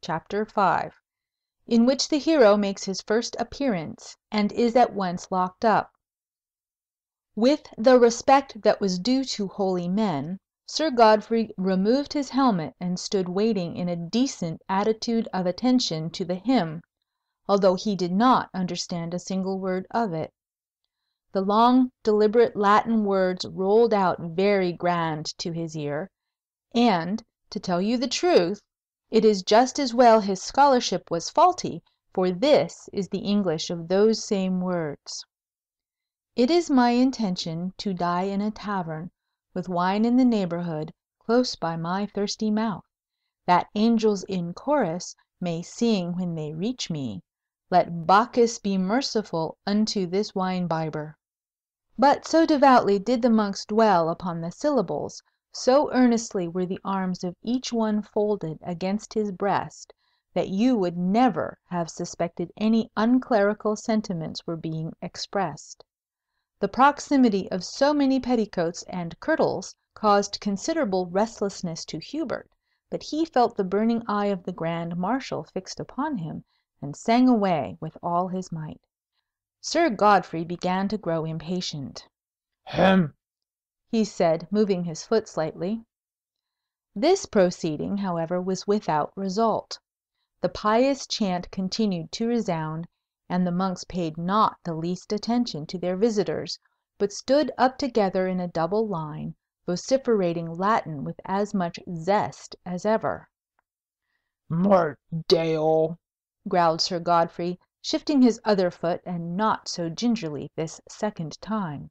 Chapter 5, in which the hero makes his first appearance and is at once locked up. With the respect that was due to holy men, Sir Godfrey removed his helmet and stood waiting in a decent attitude of attention to the hymn, although he did not understand a single word of it. The long, deliberate Latin words rolled out very grand to his ear, and, to tell you the truth, it is just as well his scholarship was faulty, for this is the English of those same words. It is my intention to die in a tavern, with wine in the neighbourhood, close by my thirsty mouth, that angels in chorus may sing when they reach me, "Let Bacchus be merciful unto this wine–bibber." But so devoutly did the monks dwell upon the syllables, so earnestly were the arms of each one folded against his breast, that you would never have suspected any unclerical sentiments were being expressed. The proximity of so many petticoats and kirtles caused considerable restlessness to Hubert, but he felt the burning eye of the Grand Marshal fixed upon him, and sang away with all his might. Sir Godfrey began to grow impatient. "Hem!" he said, moving his foot slightly. This proceeding, however, was without result. The pious chant continued to resound, and the monks paid not the least attention to their visitors, but stood up together in a double line, vociferating Latin with as much zest as ever. "Mort d'aieul!" growled Sir Godfrey, shifting his other foot, and not so gingerly this second time.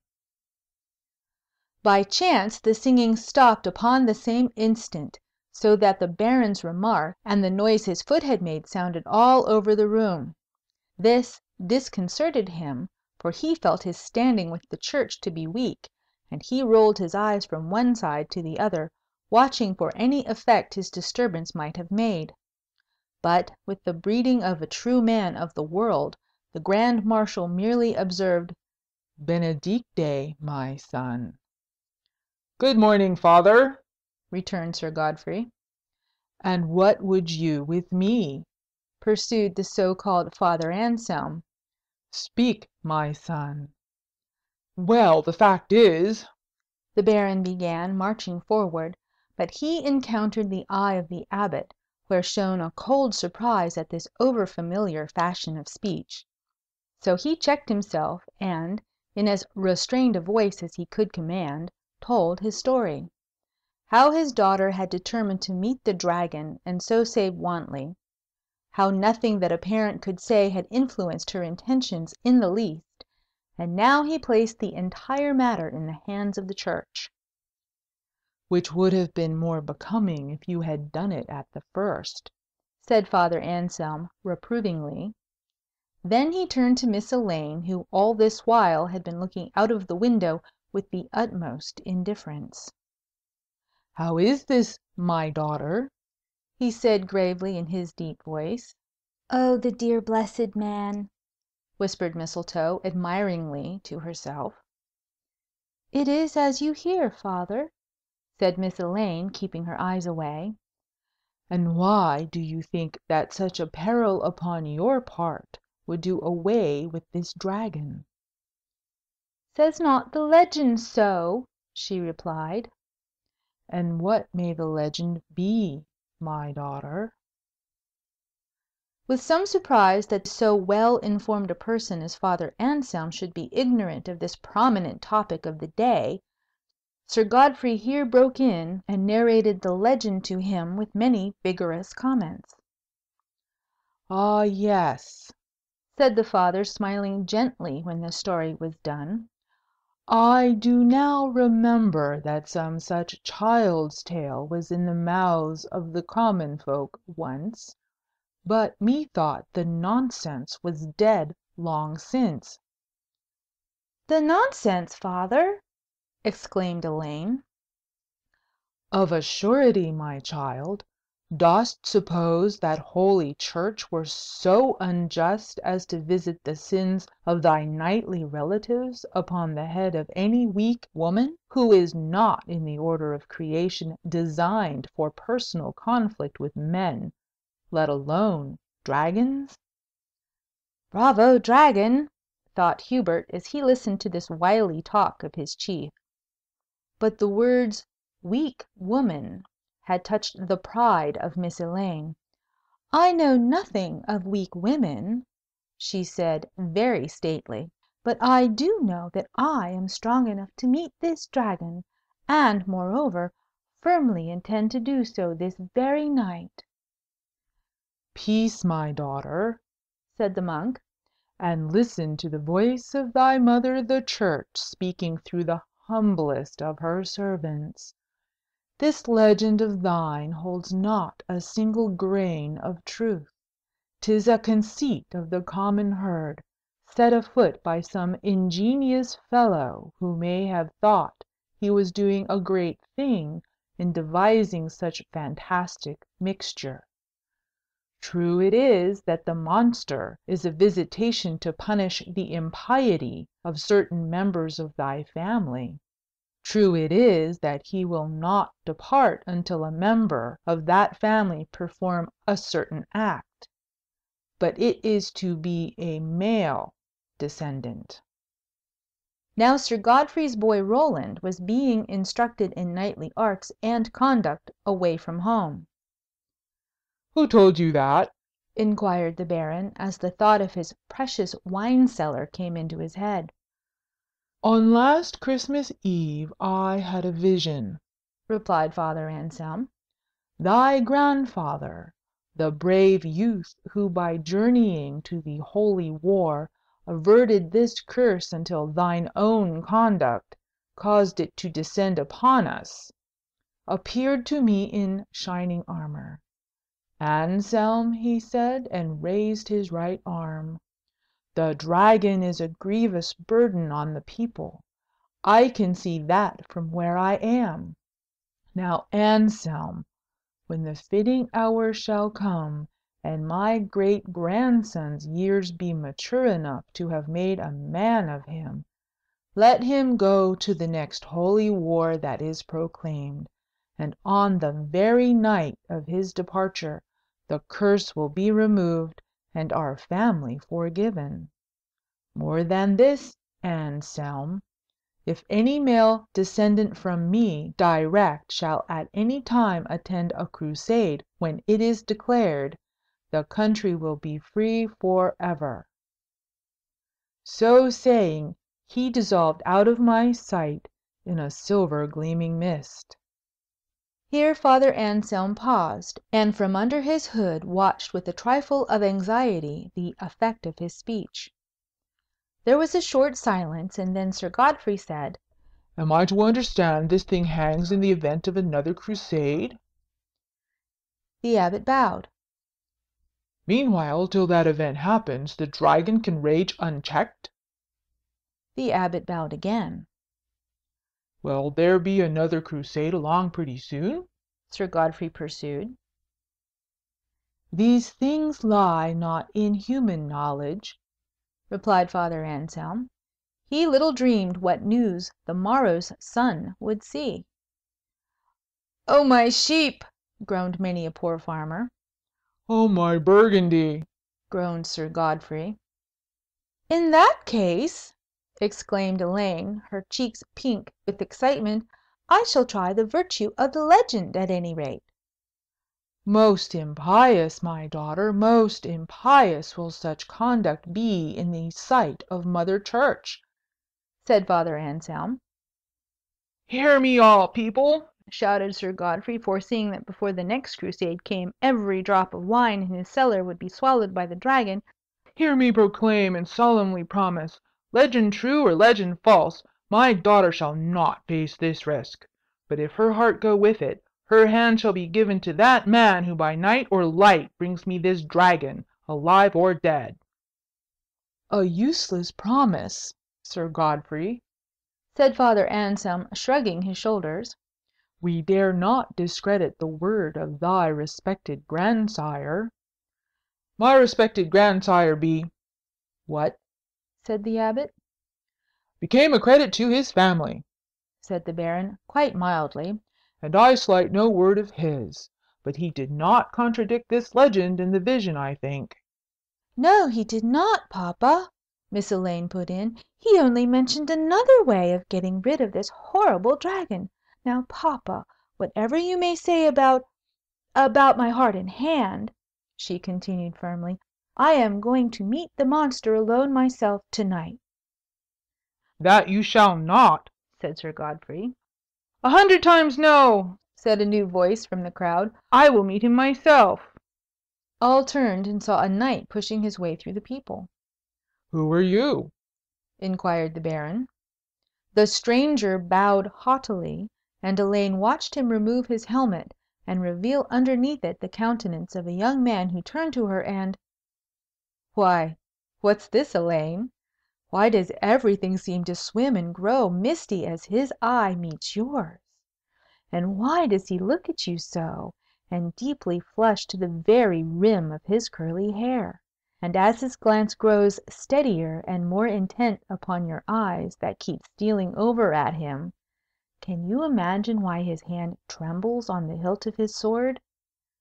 By chance the singing stopped upon the same instant, so that the Baron's remark and the noise his foot had made sounded all over the room. This disconcerted him, for he felt his standing with the Church to be weak, and he rolled his eyes from one side to the other, watching for any effect his disturbance might have made. But, with the breeding of a true man of the world, the Grand Marshal merely observed, "Benedicite, my son." "Good morning, Father," returned Sir Godfrey. "And what would you with me?" pursued the so-called Father Anselm. "Speak, my son." "Well, the fact is," the Baron began, marching forward, but he encountered the eye of the Abbot, where shone a cold surprise at this over-familiar fashion of speech. So he checked himself, and, in as restrained a voice as he could command, told his story. How his daughter had determined to meet the Dragon and so save Wantley. How nothing that a parent could say had influenced her intentions in the least, and now he placed the entire matter in the hands of the Church. "Which would have been more becoming if you had done it at the first," said Father Anselm reprovingly. Then he turned to Miss Elaine, who all this while had been looking out of the window with the utmost indifference. "How is this, my daughter?" he said gravely in his deep voice. "Oh, the dear blessed man!" whispered Mistletoe admiringly to herself. "It is as you hear, Father," said Miss Elaine, keeping her eyes away. "And why do you think that such a peril upon your part would do away with this dragon?" "Says not the legend so?" she replied. "And what may the legend be, my daughter?" With some surprise that so well-informed a person as Father Anselm should be ignorant of this prominent topic of the day, Sir Godfrey here broke in and narrated the legend to him with many vigorous comments. "Ah, yes," said the Father, smiling gently when the story was done. "I do now remember that some such child's tale was in the mouths of the common folk once, but methought the nonsense was dead long since." "The nonsense, Father!" exclaimed Elaine. "Of a surety, my child. Dost suppose that Holy Church were so unjust as to visit the sins of thy knightly relatives upon the head of any weak woman who is not in the order of creation designed for personal conflict with men, let alone dragons? Bravo, dragon! thought Hubert as he listened to this wily talk of his chief. But the words weak woman had touched the pride of Miss Elaine. "I know nothing of weak women," she said, very stately, "but I do know that I am strong enough to meet this dragon, and, moreover, firmly intend to do so this very night." "Peace, my daughter," said the monk, "and listen to the voice of thy mother the Church speaking through the humblest of her servants. This legend of thine holds not a single grain of truth. 'Tis a conceit of the common herd, set afoot by some ingenious fellow who may have thought he was doing a great thing in devising such fantastic mixture. True it is that the monster is a visitation to punish the impiety of certain members of thy family. True it is that he will not depart until a member of that family perform a certain act. But it is to be a male descendant." Now Sir Godfrey's boy Roland was being instructed in knightly arts and conduct away from home. "Who told you that?" inquired the Baron, as the thought of his precious wine cellar came into his head. "On last Christmas Eve I had a vision," replied Father Anselm. "Thy grandfather, the brave youth who by journeying to the Holy War averted this curse until thine own conduct caused it to descend upon us, appeared to me in shining armour. 'Anselm,' he said, and raised his right arm, 'the dragon is a grievous burden on the people. I can see that from where I am. Now, Anselm, when the fitting hour shall come, and my great grandson's years be mature enough to have made a man of him, let him go to the next holy war that is proclaimed, and on the very night of his departure the curse will be removed and our family forgiven. More than this, Anselm, if any male descendant from me direct shall at any time attend a crusade when it is declared, the country will be free for ever.' So saying, he dissolved out of my sight in a silver gleaming mist." Here Father Anselm paused, and from under his hood watched with a trifle of anxiety the effect of his speech. There was a short silence, and then Sir Godfrey said, "Am I to understand this thing hangs in the event of another crusade?" The Abbot bowed. "Meanwhile, till that event happens, the dragon can rage unchecked?" The Abbot bowed again. "Will there be another crusade along pretty soon?" Sir Godfrey pursued. "These things lie not in human knowledge," replied Father Anselm. He little dreamed what news the morrow's sun would see. "Oh, my sheep!" groaned many a poor farmer. "Oh, my Burgundy!" groaned Sir Godfrey. "In that case," exclaimed Elaine, her cheeks pink with excitement, "I shall try the virtue of the legend, at any rate." "Most impious, my daughter, most impious will such conduct be in the sight of Mother Church," said Father Anselm. "Hear me, all people!" shouted Sir Godfrey, foreseeing that before the next crusade came every drop of wine in his cellar would be swallowed by the dragon. "Hear me proclaim and solemnly promise, legend true or legend false, my daughter shall not face this risk. But if her heart go with it, her hand shall be given to that man who by night or light brings me this dragon, alive or dead." "A useless promise, Sir Godfrey," said Father Anselm, shrugging his shoulders. "We dare not discredit the word of thy respected grandsire." "My respected grandsire be—" "What?" said the Abbot. "Became a credit to his family," said the Baron, quite mildly, "and I slight no word of his. but he did not contradict this legend in the vision, I think. No, he did not, papa, Miss Elaine put in. He only mentioned another way of getting rid of this horrible dragon. Now, papa, whatever you may say about my heart and hand, she continued firmly, I am going to meet the monster alone myself to-night. That you shall not, said Sir Godfrey. 100 times no, said a new voice from the crowd. I will meet him myself. All turned and saw a knight pushing his way through the people. Who are you? Inquired the Baron. The stranger bowed haughtily, and Elaine watched him remove his helmet and reveal underneath it the countenance of a young man who turned to her and Why, what's this, Elaine? Why does everything seem to swim and grow misty as his eye meets yours? And why does he look at you so, and deeply flush to the very rim of his curly hair? And as his glance grows steadier and more intent upon your eyes that keep stealing over at him, can you imagine why his hand trembles on the hilt of his sword?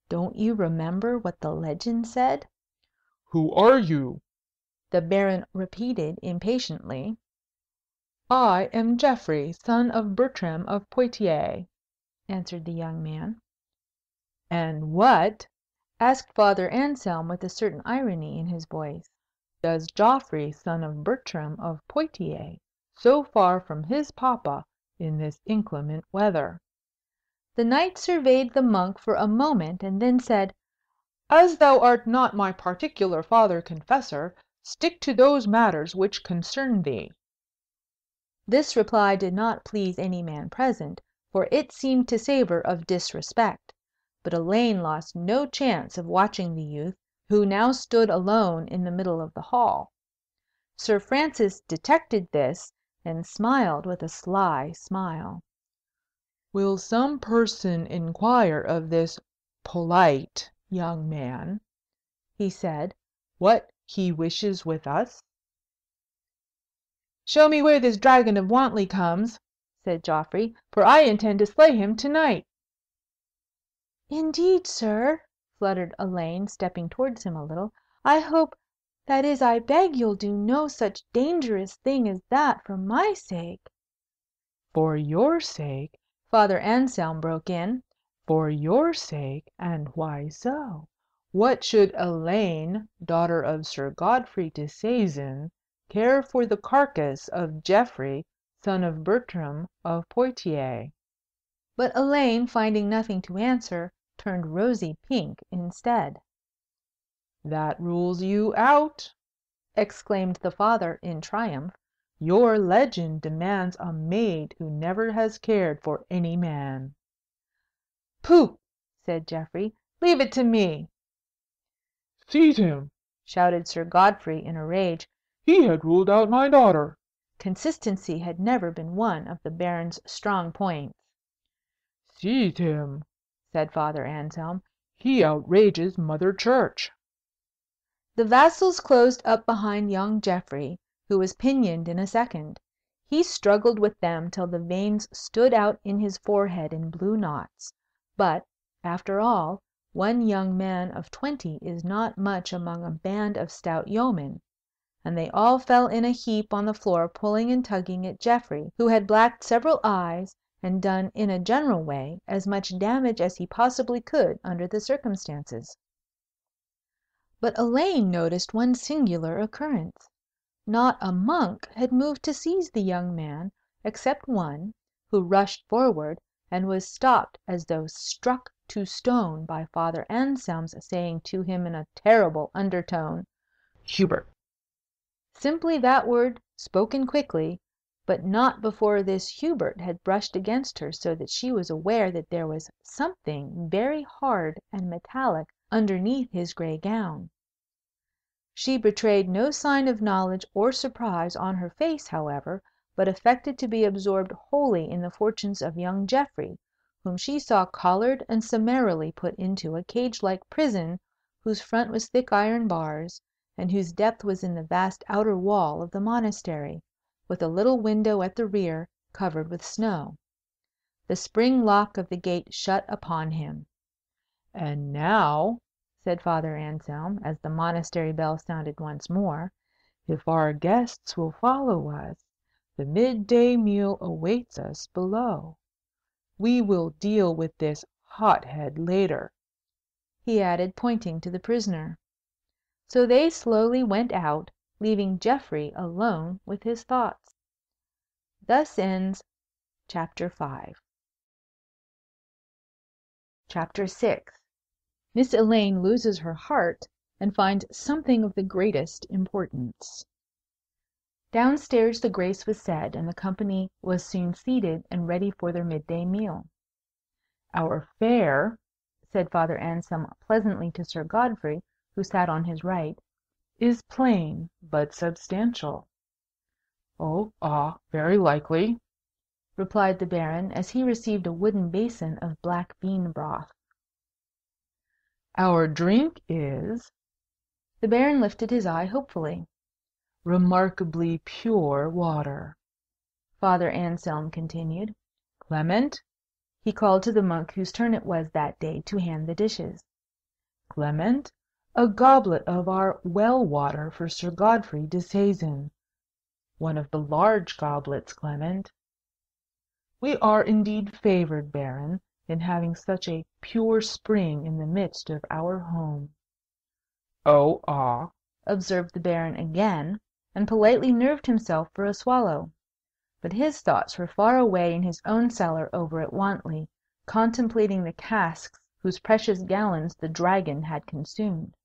Don't you remember what the legend said? Who are you? The Baron repeated impatiently. I am Geoffrey, son of Bertram of Poictiers, answered the young man. And what, asked Father Anselm with a certain irony in his voice, does Geoffrey, son of Bertram of Poictiers, so far from his papa in this inclement weather? The knight surveyed the monk for a moment, and then said, As thou art not my particular father confessor, stick to those matters which concern thee. This reply did not please any man present, for it seemed to savour of disrespect. But Elaine lost no chance of watching the youth, who now stood alone in the middle of the hall. Sir Francis detected this, and smiled with a sly smile. Will some person inquire of this polite young man, he said, what he wishes with us? Show me where this Dragon of Wantley comes, said Geoffrey, for I intend to slay him to-night. Indeed, sir, fluttered Elaine, stepping towards him a little, I hope, that is, I beg you'll do no such dangerous thing as that for my sake. For your sake? Father Anselm broke in. For your sake? And why so? What should Elaine, daughter of Sir Godfrey Disseisin, care for the carcass of Geoffrey, son of Bertram of Poictiers? But Elaine, finding nothing to answer, turned rosy pink instead. That rules you out, exclaimed the Father in triumph. Your legend demands a maid who never has cared for any man. Pooh! said Geoffrey. Leave it to me. Seize him! shouted Sir Godfrey in a rage. He had ruled out my daughter. Consistency had never been one of the Baron's strong points. Seize him, said Father Anselm. He outrages Mother Church. The vassals closed up behind young Geoffrey, who was pinioned in a second. He struggled with them till the veins stood out in his forehead in blue knots. But, after all, one young man of 20 is not much among a band of stout yeomen, and they all fell in a heap on the floor pulling and tugging at Geoffrey, who had blacked several eyes and done in a general way as much damage as he possibly could under the circumstances. But Elaine noticed one singular occurrence. Not a monk had moved to seize the young man, except one, who rushed forward, and was stopped as though struck to stone by Father Anselm's saying to him in a terrible undertone, "Hubert." Simply that word, spoken quickly, but not before this Hubert had brushed against her so that she was aware that there was something very hard and metallic underneath his gray gown. She betrayed no sign of knowledge or surprise on her face, however, but affected to be absorbed wholly in the fortunes of young Geoffrey, whom she saw collared and summarily put into a cage-like prison whose front was thick iron bars, and whose depth was in the vast outer wall of the monastery, with a little window at the rear covered with snow. The spring lock of the gate shut upon him. And now, said Father Anselm, as the monastery bell sounded once more, if our guests will follow us, the midday meal awaits us below. We will deal with this hothead later, he added, pointing to the prisoner. So they slowly went out, leaving Geoffrey alone with his thoughts. Thus ends Chapter 5. Chapter 6. Miss Elaine loses her heart and finds something of the greatest importance. Downstairs the grace was said, and the company was soon seated and ready for their midday meal. "Our fare," said Father Anselm pleasantly to Sir Godfrey, who sat on his right, "is plain but substantial." "Oh, very likely," replied the Baron, as he received a wooden basin of black bean broth. "Our drink is," the Baron lifted his eye hopefully, "remarkably pure water," Father Anselm continued. "Clement," he called to the monk whose turn it was that day to hand the dishes. "Clement, a goblet of our well water for Sir Godfrey Disseisin. One of the large goblets, Clement. We are indeed favoured, Baron, in having such a pure spring in the midst of our home." "Oh, observed the Baron again, and politely nerved himself for a swallow. But his thoughts were far away in his own cellar over at Wantley, contemplating the casks whose precious gallons the Dragon had consumed.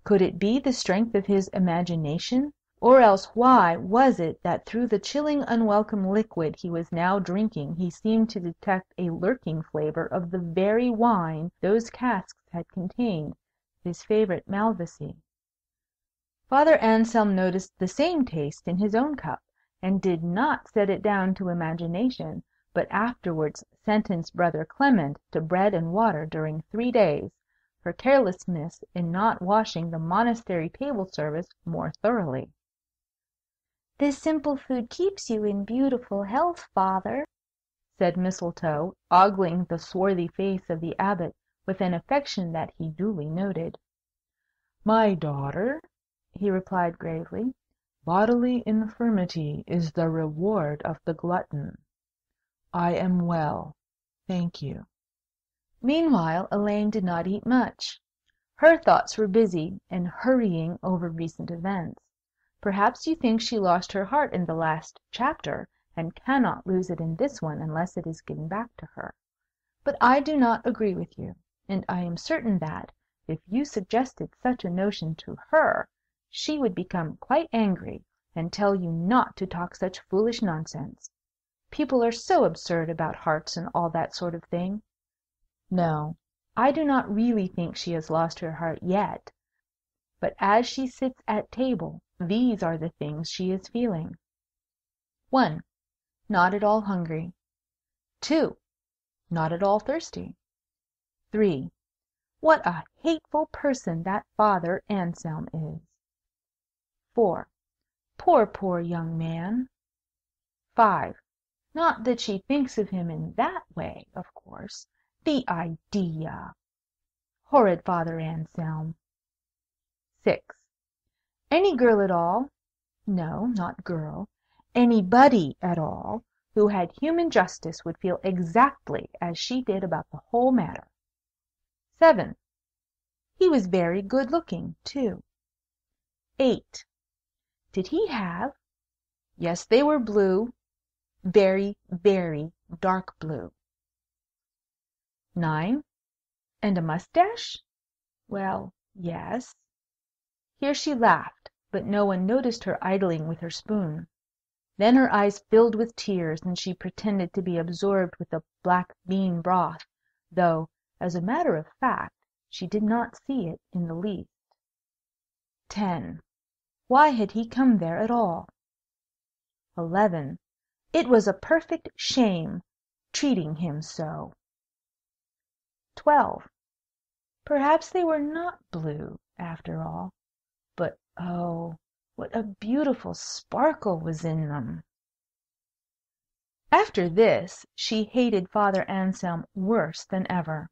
Could it be the strength of his imagination? Or else why was it that through the chilling unwelcome liquid he was now drinking he seemed to detect a lurking flavour of the very wine those casks had contained, his favourite Malvoisie? Father Anselm noticed the same taste in his own cup, and did not set it down to imagination, but afterwards sentenced Brother Clement to bread and water during 3 days, for carelessness in not washing the monastery table service more thoroughly. This simple food keeps you in beautiful health, Father, said Mistletoe, ogling the swarthy face of the Abbot with an affection that he duly noted. "My daughter," he replied gravely, "bodily infirmity is the reward of the glutton. I am well, thank you." Meanwhile Elaine did not eat much. Her thoughts were busy and hurrying over recent events. Perhaps you think she lost her heart in the last chapter, and cannot lose it in this one unless it is given back to her. But I do not agree with you, and I am certain that, if you suggested such a notion to her, she would become quite angry, and tell you not to talk such foolish nonsense. People are so absurd about hearts and all that sort of thing. No, I do not really think she has lost her heart yet. But as she sits at table, these are the things she is feeling. 1. Not at all hungry. 2. Not at all thirsty. 3. What a hateful person that Father Anselm is. 4. Poor young man. 5. Not that she thinks of him in that way, of course. The idea! Horrid Father Anselm. 6. Any girl at all, no, not girl, anybody at all, who had human justice would feel exactly as she did about the whole matter. 7. He was very good-looking, too. 8. Did he have? Yes, they were blue, very, very dark blue. 9. And a mustache? Well, yes. Here she laughed, but no one noticed her idling with her spoon. Then her eyes filled with tears, and she pretended to be absorbed with the black bean broth, though, as a matter of fact, she did not see it in the least. 10. Why had he come there at all? 11. It was a perfect shame, treating him so. 12. Perhaps they were not blue, after all. But oh, what a beautiful sparkle was in them! After this she hated Father Anselm worse than ever.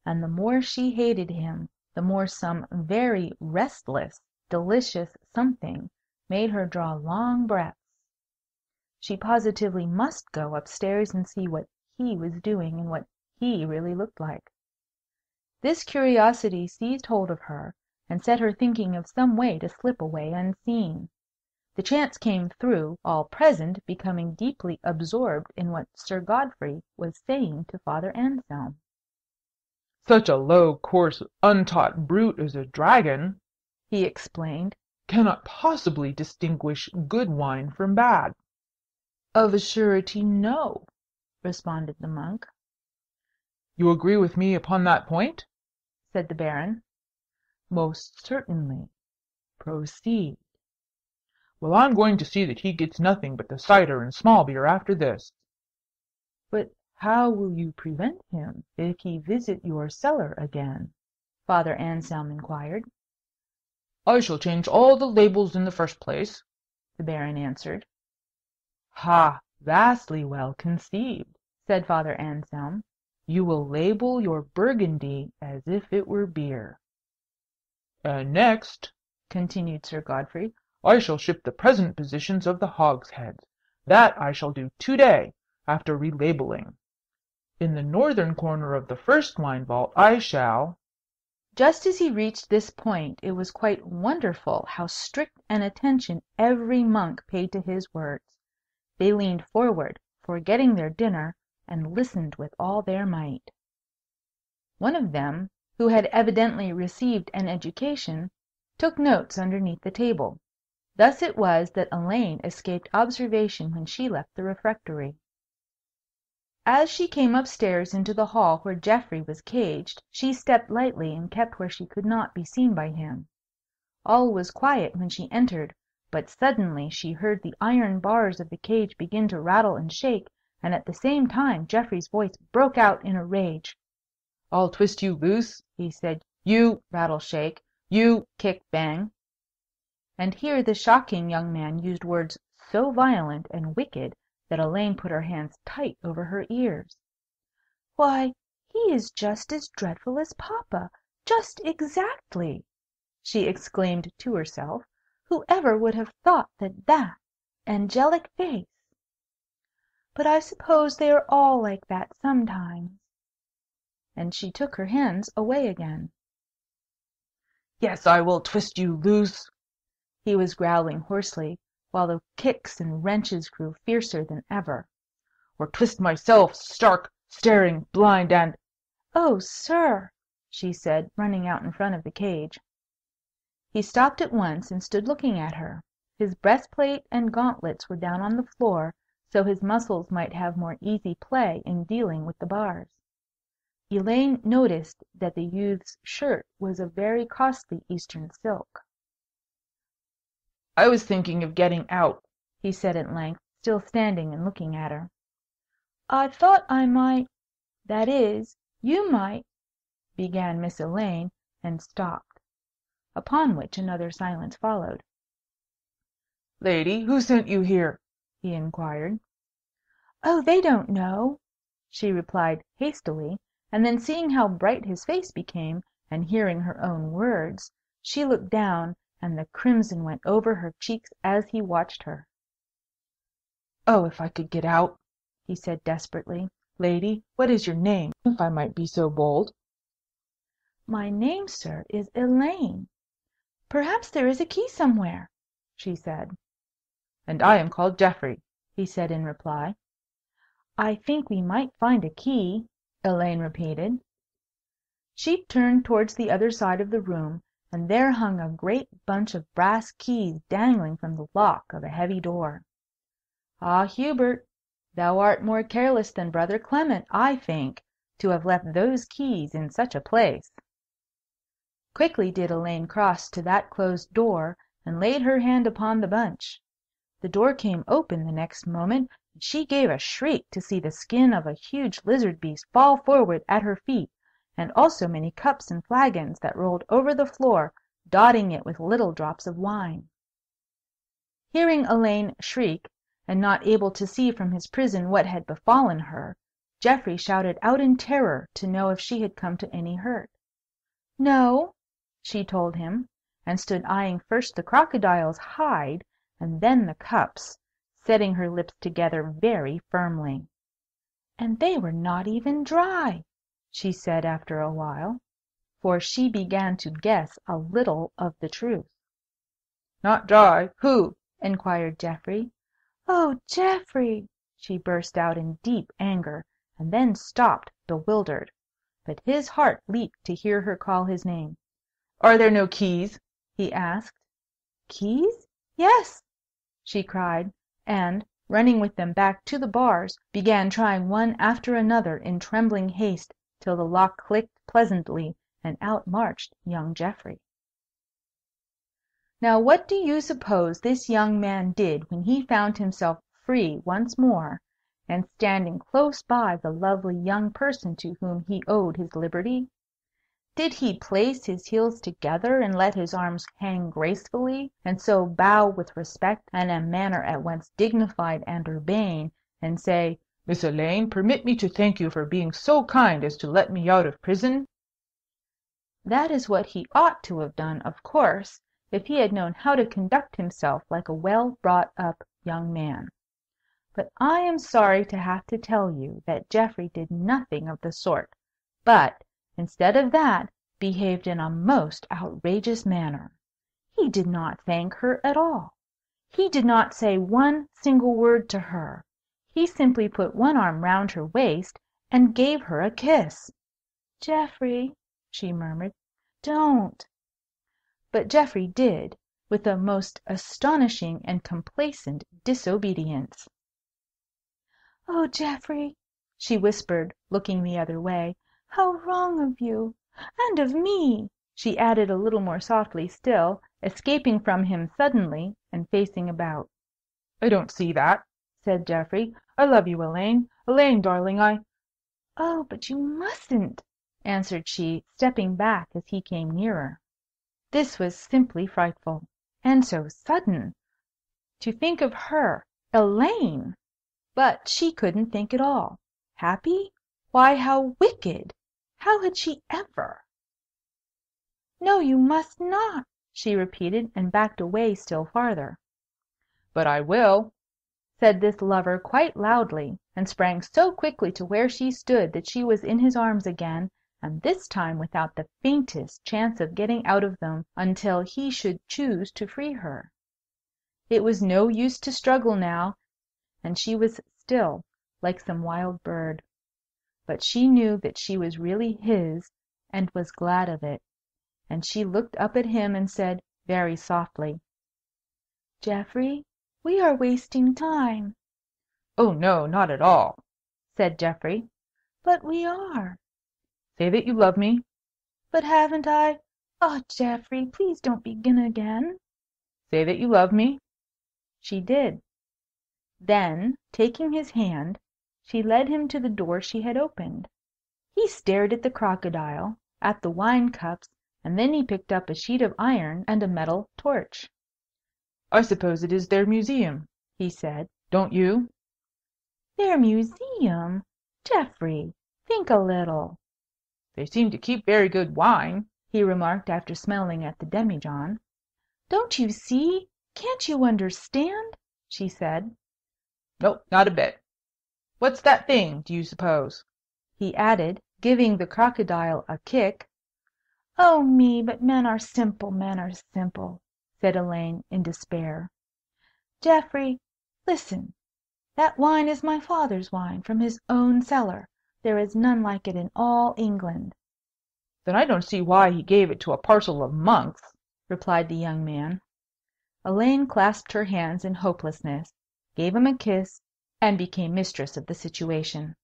and the more she hated him, the more some very restless, delicious something made her draw long breaths. She positively must go upstairs and see what he was doing and what he really looked like. This curiosity seized hold of her, and set her thinking of some way to slip away unseen. The chance came through all present becoming deeply absorbed in what Sir Godfrey was saying to Father Anselm. Such a low, coarse, untaught brute as a dragon, he explained, cannot possibly distinguish good wine from bad. Of a surety, no, responded the monk. You agree with me upon that point? Said the Baron. Most certainly. Proceed. Well, I'm going to see that he gets nothing but the cider and small beer after this. But how will you prevent him if he visit your cellar again? Father Anselm inquired. I shall change all the labels in the first place, the Baron answered. Ha! Vastly well conceived, said Father Anselm. You will label your Burgundy as if it were beer. And next, continued Sir Godfrey, I shall shift the present positions of the hogsheads. That I shall do to-day, after relabeling. In the northern corner of the first wine vault I shall... Just as he reached this point, it was quite wonderful how strict an attention every monk paid to his words. They leaned forward, forgetting their dinner, and listened with all their might. One of them, who had evidently received an education, took notes underneath the table. Thus it was that Elaine escaped observation when she left the refectory. As she came upstairs into the hall where Geoffrey was caged, she stepped lightly and kept where she could not be seen by him. All was quiet when she entered, but suddenly she heard the iron bars of the cage begin to rattle and shake, and at the same time Geoffrey's voice broke out in a rage. I'll twist you loose, he said. You rattle shake. You kick bang. And here the shocking young man used words so violent and wicked that Elaine put her hands tight over her ears. Why, he is just as dreadful as papa, just exactly, she exclaimed to herself. Whoever would have thought that angelic face? But I suppose they are all like that sometimes. And she took her hands away again. Yes, I will twist you loose, he was growling hoarsely, while the kicks and wrenches grew fiercer than ever. Or twist myself, stark, staring, blind, and... Oh, sir, she said, running out in front of the cage. He stopped at once and stood looking at her. His breastplate and gauntlets were down on the floor, so his muscles might have more easy play in dealing with the bars. Elaine noticed that the youth's shirt was of very costly Eastern silk. I was thinking of getting out, he said at length, still standing and looking at her. I thought I might, that is, you might, began Miss Elaine, and stopped. Upon which another silence followed. Lady, who sent you here? He inquired. Oh, they don't know, she replied hastily, and then seeing how bright his face became, and hearing her own words, she looked down, and the crimson went over her cheeks as he watched her. Oh, if I could get out, he said desperately. Lady, what is your name, if I might be so bold? My name, sir, is Elaine. Perhaps there is a key somewhere, she said. And I am called Geoffrey, he said in reply. I think we might find a key, Elaine repeated. She turned towards the other side of the room, and there hung a great bunch of brass keys dangling from the lock of a heavy door. Ah, Hubert, thou art more careless than Brother Clement, I think, to have left those keys in such a place. Quickly did Elaine cross to that closed door, and laid her hand upon the bunch. The door came open the next moment, and she gave a shriek to see the skin of a huge lizard beast fall forward at her feet, and also many cups and flagons that rolled over the floor, dotting it with little drops of wine. Hearing Elaine shriek, and not able to see from his prison what had befallen her, Geoffrey shouted out in terror to know if she had come to any hurt. No, she told him, and stood eyeing first the crocodile's hide and then the cups, setting her lips together very firmly. And they were not even dry, she said after a while, for she began to guess a little of the truth. Not dry? Who? Inquired Geoffrey. Oh, Geoffrey! She burst out in deep anger, and then stopped bewildered. But his heart leaped to hear her call his name. Are there no keys? He asked. Keys? Yes, she cried, and, running with them back to the bars, began trying one after another in trembling haste till the lock clicked pleasantly, and out marched young Geoffrey. Now what do you suppose this young man did when he found himself free once more, and standing close by the lovely young person to whom he owed his liberty? Did he place his heels together and let his arms hang gracefully, and so bow with respect and a manner at once dignified and urbane, and say, Miss Elaine, permit me to thank you for being so kind as to let me out of prison? That is what he ought to have done, of course, if he had known how to conduct himself like a well-brought-up young man. But I am sorry to have to tell you that Geoffrey did nothing of the sort, but, instead of that, behaved in a most outrageous manner. He did not thank her at all. He did not say one single word to her. He simply put one arm round her waist and gave her a kiss. "Geoffrey," she murmured, "don't." But Geoffrey did, with a most astonishing and complacent disobedience. "Oh, Geoffrey," she whispered, looking the other way, "how wrong of you! And of me!" she added a little more softly still, escaping from him suddenly, and facing about. I don't see that, said Geoffrey. I love you, Elaine. Elaine, darling, Oh, but you mustn't, answered she, stepping back as he came nearer. This was simply frightful. And so sudden. To think of her, Elaine! But she couldn't think at all. Happy? Why, how wicked! How had she ever? No, you must not, she repeated, and backed away still farther. But I will, said this lover quite loudly, and sprang so quickly to where she stood that she was in his arms again, and this time without the faintest chance of getting out of them until he should choose to free her. It was no use to struggle now, and she was still, like some wild bird. But she knew that she was really his, and was glad of it, and she looked up at him and said very softly, "Geoffrey, we are wasting time." Oh, no, not at all, said Geoffrey. But we are. Say that you love me. But haven't I? Oh, Geoffrey, please don't begin again. Say that you love me. She did. Then, taking his hand, she led him to the door she had opened. He stared at the crocodile, at the wine cups, and then he picked up a sheet of iron and a metal torch. I suppose it is their museum, he said. Don't you? Their museum? Geoffrey, think a little. They seem to keep very good wine, he remarked after smelling at the demijohn. Don't you see? Can't you understand? She said. Nope, not a bit. What's that thing, do you suppose? He added, giving the crocodile a kick. Oh me, but men are simple, said Elaine in despair. Geoffrey, listen. That wine is my father's wine, from his own cellar. There is none like it in all England. Then I don't see why he gave it to a parcel of monks, replied the young man. Elaine clasped her hands in hopelessness, gave him a kiss, and became mistress of the situation.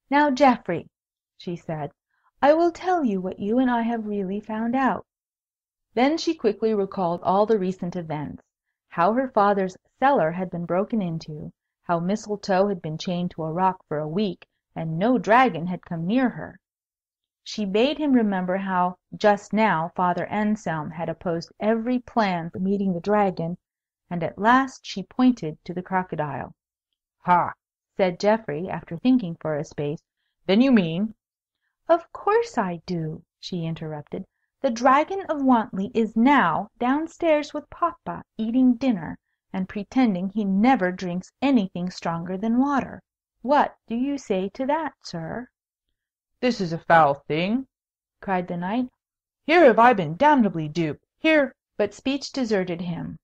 Now, Geoffrey, she said, I will tell you what you and I have really found out. Then she quickly recalled all the recent events, how her father's cellar had been broken into, how Mistletoe had been chained to a rock for a week, and no dragon had come near her. She bade him remember how just now Father Anselm had opposed every plan for meeting the dragon, and at last she pointed to the crocodile. Ha! said Geoffrey, after thinking for a space. "Then you mean—" "Of course I do," she interrupted. "The Dragon of Wantley is now down-stairs with Papa, eating dinner, and pretending he never drinks anything stronger than water. What do you say to that, sir?" "This is a foul thing!" cried the knight. "Here have I been damnably duped. Here—" But speech deserted him.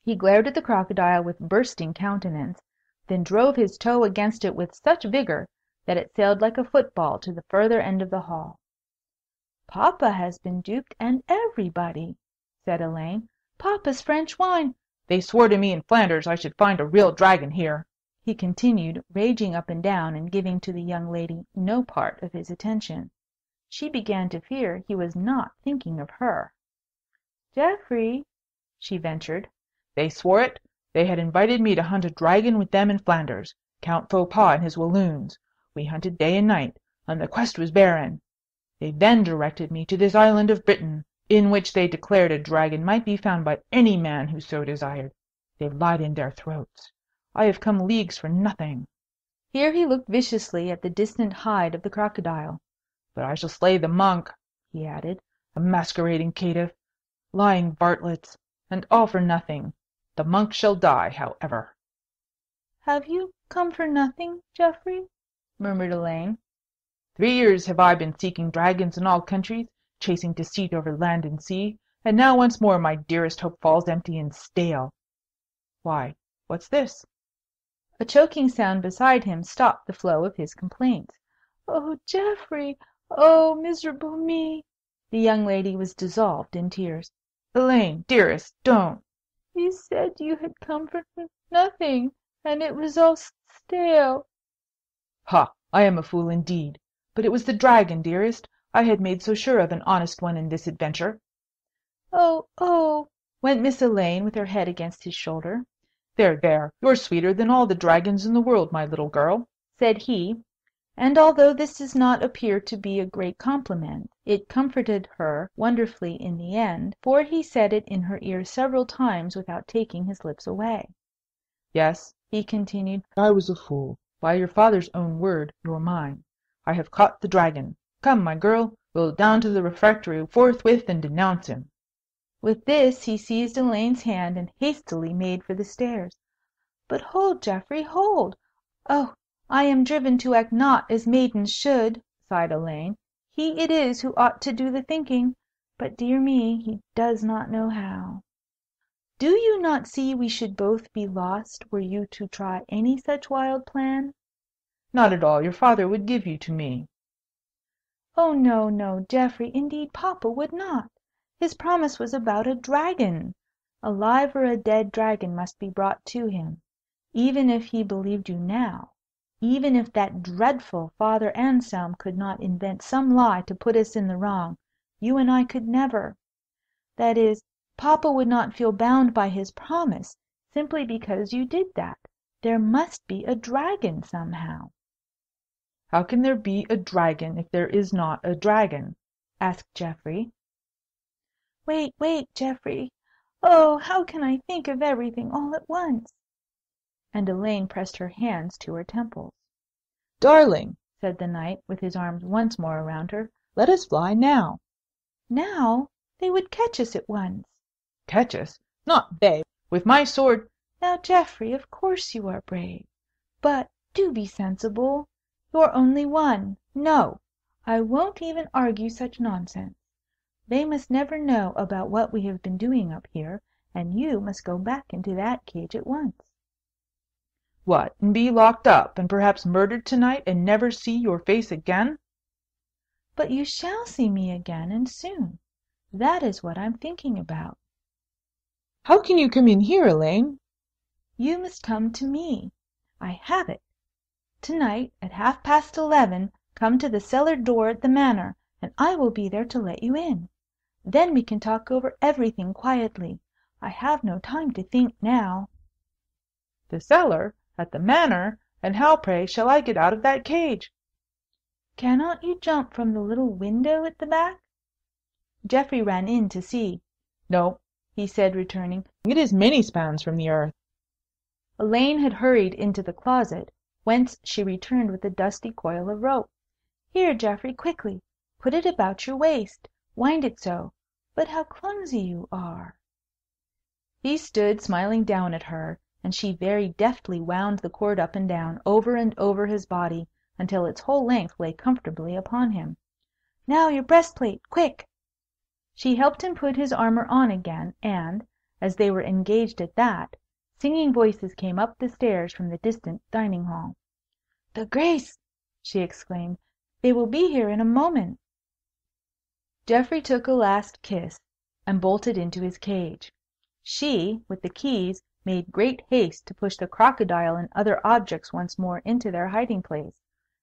He glared at the crocodile with bursting countenance, then drove his toe against it with such vigour that it sailed like a football to the further end of the hall. "Papa has been duped, and everybody," said Elaine. "Papa's French wine—" "They swore to me in Flanders I should find a real dragon here," he continued, raging up and down, and giving to the young lady no part of his attention. She began to fear he was not thinking of her. "Geoffrey," she ventured. "They swore it. They had invited me to hunt a dragon with them in Flanders, Count Faupas and his Walloons. We hunted day and night, and the quest was barren. They then directed me to this island of Britain, in which they declared a dragon might be found by any man who so desired. They lied in their throats. I have come leagues for nothing." Here he looked viciously at the distant hide of the crocodile. "But I shall slay the monk," he added, "a masquerading caitiff, lying varlets, and all for nothing. The monk shall die, however." "Have you come for nothing, Geoffrey?" murmured Elaine. 3 years have I been seeking dragons in all countries, chasing deceit over land and sea, and now once more my dearest hope falls empty and stale. Why, what's this?" A choking sound beside him stopped the flow of his complaints. "Oh, Geoffrey! Oh, miserable me!" The young lady was dissolved in tears. "Elaine, dearest, don't!" "You said you had come for nothing, and it was all stale." "Ha! I am a fool indeed. But it was the dragon, dearest. I had made so sure of an honest one in this adventure." "Oh, oh!" went Miss Elaine, with her head against his shoulder. "There, there! You're sweeter than all the dragons in the world, my little girl," said he. And although this does not appear to be a great compliment, it comforted her wonderfully in the end, for he said it in her ear several times without taking his lips away. "Yes," he continued, "I was a fool. By your father's own word, you're mine. I have caught the dragon. Come, my girl, we'll down to the refectory forthwith and denounce him." With this he seized Elaine's hand and hastily made for the stairs. "But hold, Geoffrey, hold! Oh, I am driven to act not as maidens should," sighed Elaine. "He it is who ought to do the thinking, but dear me, he does not know how. Do you not see we should both be lost were you to try any such wild plan?" "Not at all. Your father would give you to me." "Oh, no, no, Geoffrey. Indeed, papa would not. His promise was about a dragon. A live or a dead dragon must be brought to him. Even if he believed you now, even if that dreadful Father Anselm could not invent some lie to put us in the wrong, you and I could never. That is, papa would not feel bound by his promise simply because you did that. There must be a dragon somehow." "How can there be a dragon if there is not a dragon?" asked Geoffrey. "Wait, wait, Geoffrey. Oh, how can I think of everything all at once?" And Elaine pressed her hands to her temples. "Darling," said the knight, with his arms once more around her, "let us fly now." "Now? They would catch us at once." "Catch us? Not they. With my sword—" "Now, Geoffrey, of course you are brave. But do be sensible. You're only one. No! I won't even argue such nonsense. They must never know about what we have been doing up here, and you must go back into that cage at once." "What, and be locked up, and perhaps murdered to-night, and never see your face again?" "But you shall see me again, and soon. That is what I'm thinking about." "How can you come in here, Elaine?" "You must come to me. I have it. To-night, at 11:30, come to the cellar door at the Manor, and I will be there to let you in. Then we can talk over everything quietly. I have no time to think now." "The cellar? At the Manor? And how, pray, shall I get out of that cage?" "Cannot you jump from the little window at the back?" Geoffrey ran in to see. "No," he said, returning. "It is many spans from the earth." Elaine had hurried into the closet, whence she returned with a dusty coil of rope. "Here, Geoffrey, quickly! Put it about your waist. Wind it so. But how clumsy you are!" He stood smiling down at her, and she very deftly wound the cord up and down, over and over his body, until its whole length lay comfortably upon him. "Now your breastplate, quick!" She helped him put his armour on again, and, as they were engaged at that, singing voices came up the stairs from the distant dining-hall. "The Grace!" she exclaimed. "They will be here in a moment." Geoffrey took a last kiss, and bolted into his cage. She, with the keys, made great haste to push the crocodile and other objects once more into their hiding-place.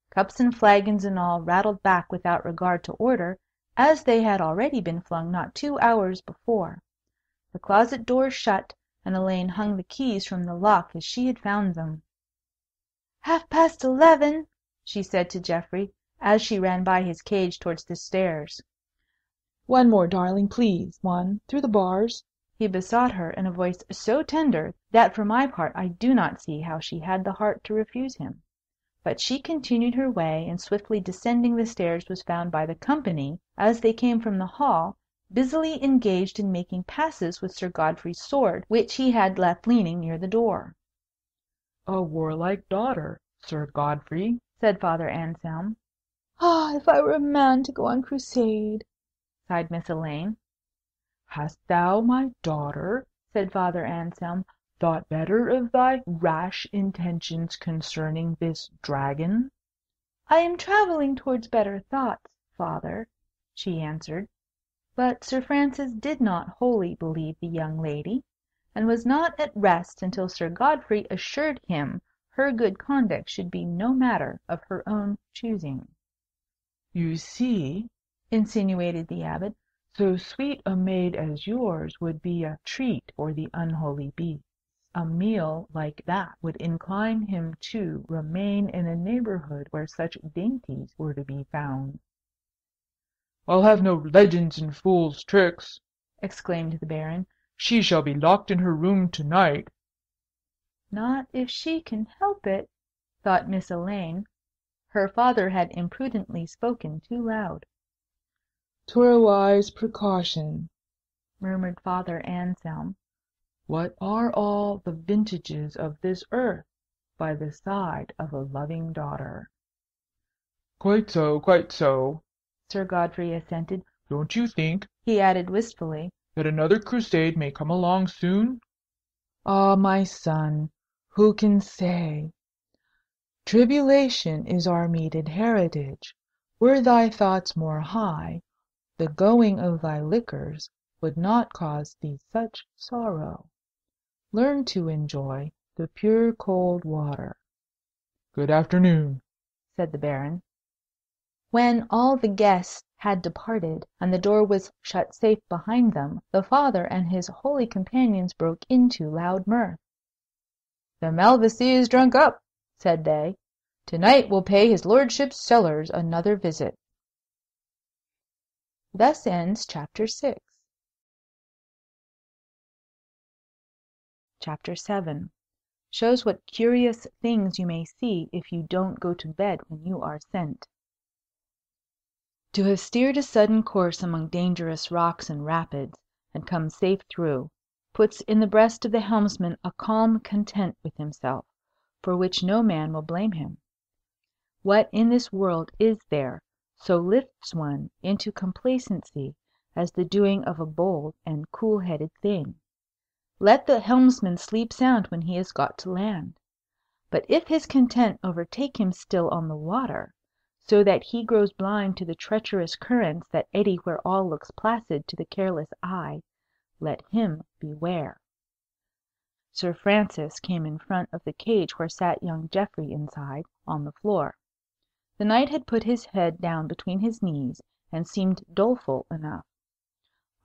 Cups and flagons and all rattled back without regard to order, as they had already been flung not 2 hours before. The closet doors shut, and Elaine hung the keys from the lock as she had found them. "Half-past 11," she said to Geoffrey, as she ran by his cage towards the stairs. One more, darling, please. One through the bars. He besought her in a voice so tender that for my part I do not see how she had the heart to refuse him. But she continued her way, and swiftly descending the stairs was found by the company, as they came from the hall, busily engaged in making passes with Sir Godfrey's sword, which he had left leaning near the door. "A warlike daughter, Sir Godfrey," said Father Anselm. "Ah, if I were a man to go on crusade!" sighed Miss Elaine. "Hast thou, my daughter," said Father Anselm, "thought better of thy rash intentions concerning this dragon?" "I am travelling towards better thoughts, father," she answered. But Sir Francis did not wholly believe the young lady, and was not at rest until Sir Godfrey assured him her good conduct should be no matter of her own choosing. "You see," insinuated the Abbot, "so sweet a maid as yours would be a treat for the unholy beasts. A meal like that would incline him to remain in a neighbourhood where such dainties were to be found." "I'll have no legends and fool's tricks," exclaimed the Baron. "She shall be locked in her room to-night." "Not if she can help it," thought Miss Elaine. Her father had imprudently spoken too loud. "'Twere a wise precaution," murmured Father Anselm. "What are all the vintages of this earth by the side of a loving daughter?" "Quite so, quite so," Sir Godfrey assented. "Don't you think," he added wistfully, "that another crusade may come along soon?" "Ah, my son, who can say? Tribulation is our meted heritage. Were thy thoughts more high, the going of thy liquors would not cause thee such sorrow. Learn to enjoy the pure cold water." "Good afternoon," said the Baron. When all the guests had departed, and the door was shut safe behind them, the Father and his holy companions broke into loud mirth. "The Malvoisie is drunk up," said they. "To-night we'll pay his lordship's cellars another visit." Thus ends Chapter 6. Chapter 7 shows what curious things you may see if you don't go to bed when you are sent. To have steered a sudden course among dangerous rocks and rapids, and come safe through, puts in the breast of the helmsman a calm content with himself, for which no man will blame him. What in this world is there so lifts one into complacency as the doing of a bold and cool-headed thing? Let the helmsman sleep sound when he has got to land. But if his content overtake him still on the water, so that he grows blind to the treacherous currents that eddy where all looks placid to the careless eye, let him beware. Sir Francis came in front of the cage where sat young Geoffrey inside, on the floor. The knight had put his head down between his knees, and seemed doleful enough.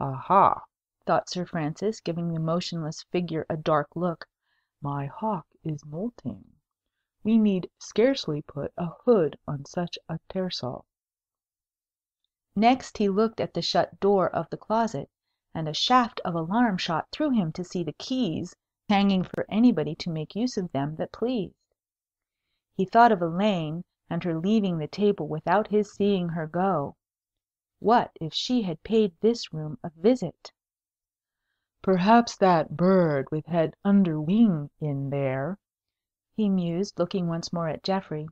"Aha!" thought Sir Francis, giving the motionless figure a dark look. "My hawk is moulting. We need scarcely put a hood on such a tercel." Next he looked at the shut door of the closet, and a shaft of alarm shot through him to see the keys hanging for anybody to make use of them that pleased. He thought of Elaine, and her leaving the table without his seeing her go. What if she had paid this room a visit? Perhaps that bird with head under wing in there, he mused, looking once more at Geoffrey,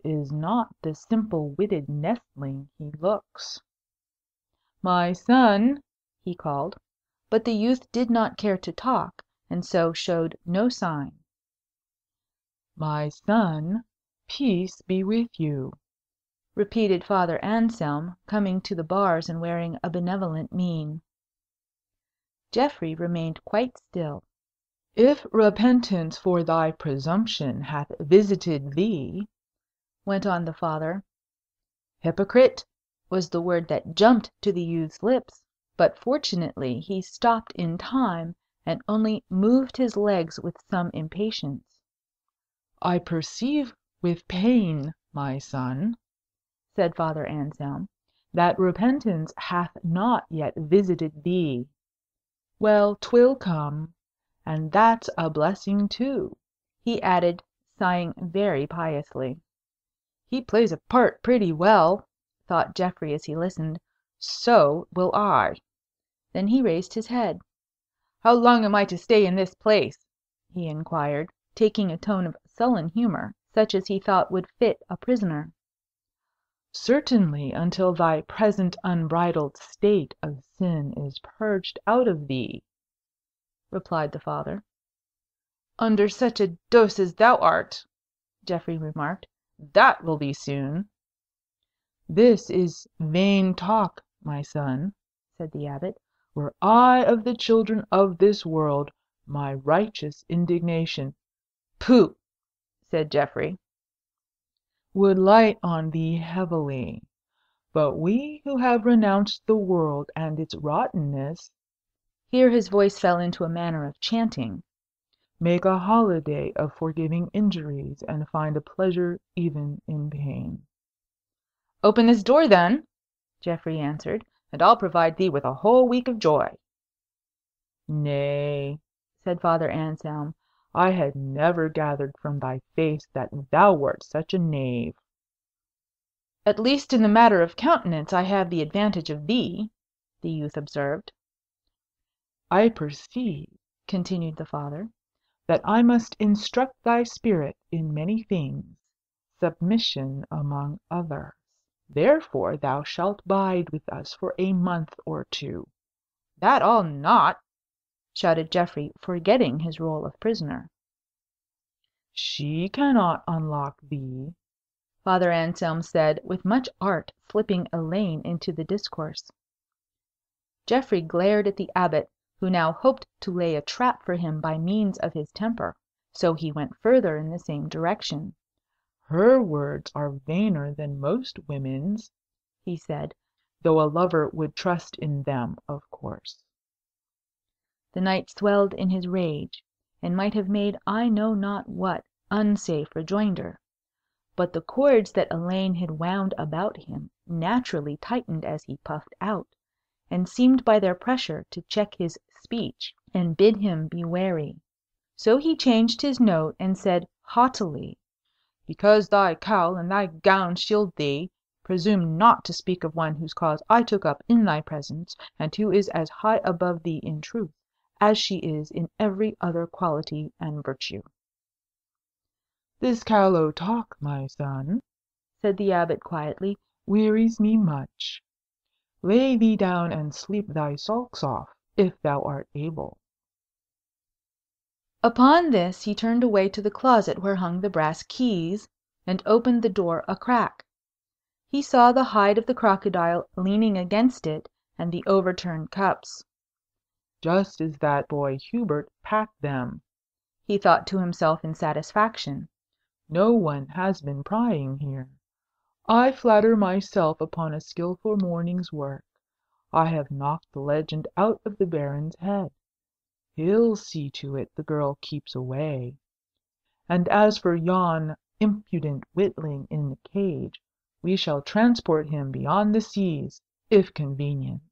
is not the simple-witted nestling he looks. My son, he called. But the youth did not care to talk, and so showed no sign. My son, peace be with you, repeated Father Anselm, coming to the bars and wearing a benevolent mien. Geoffrey remained quite still. If repentance for thy presumption hath visited thee, went on the Father. Hypocrite was the word that jumped to the youth's lips, but fortunately he stopped in time and only moved his legs with some impatience. I perceive with pain, my son, said Father Anselm, that repentance hath not yet visited thee. Well, 'twill come, and that's a blessing too, he added, sighing very piously. He plays a part pretty well, thought Geoffrey as he listened. So will I. Then he raised his head. How long am I to stay in this place? he inquired, taking a tone of sullen humour, such as he thought would fit a prisoner. Certainly until thy present unbridled state of sin is purged out of thee, replied the Father. Under such a dose as thou art, Geoffrey remarked, that will be soon. This is vain talk, my son, said the Abbot. Were I of the children of this world, my righteous indignation, pooh, said Geoffrey, would light on thee heavily. But we who have renounced the world and its rottenness, here his voice fell into a manner of chanting, make a holiday of forgiving injuries, and find a pleasure even in pain. Open this door, then, Geoffrey answered, and I'll provide thee with a whole week of joy. Nay, said Father Anselm, I had never gathered from thy face that thou wert such a knave. At least in the matter of countenance I have the advantage of thee, the youth observed. I perceive, continued the Father, that I must instruct thy spirit in many things, submission among others. Therefore thou shalt bide with us for a month or two. That I'll not, shouted Geoffrey, forgetting his role of prisoner. She cannot unlock thee, Father Anselm said, with much art slipping Elaine into the discourse. Geoffrey glared at the Abbot, who now hoped to lay a trap for him by means of his temper, so he went further in the same direction. Her words are vainer than most women's, he said, though a lover would trust in them, of course. The knight swelled in his rage, and might have made I know not what unsafe rejoinder. But the cords that Elaine had wound about him naturally tightened as he puffed out, and seemed by their pressure to check his speech and bid him be wary. So he changed his note and said haughtily, Because thy cowl and thy gown shield thee, presume not to speak of one whose cause I took up in thy presence, and who is as high above thee in truth as she is in every other quality and virtue. This callow talk, my son, said the Abbot quietly, wearies me much. Lay thee down and sleep thy sulks off, if thou art able. Upon this he turned away to the closet where hung the brass keys, and opened the door a crack. He saw the hide of the crocodile leaning against it, and the overturned cups. Just as that boy Hubert packed them, he thought to himself in satisfaction. No one has been prying here. I flatter myself upon a skilful morning's work. I have knocked the legend out of the Baron's head. He'll see to it the girl keeps away. And as for yon impudent witling in the cage, we shall transport him beyond the seas, if convenient.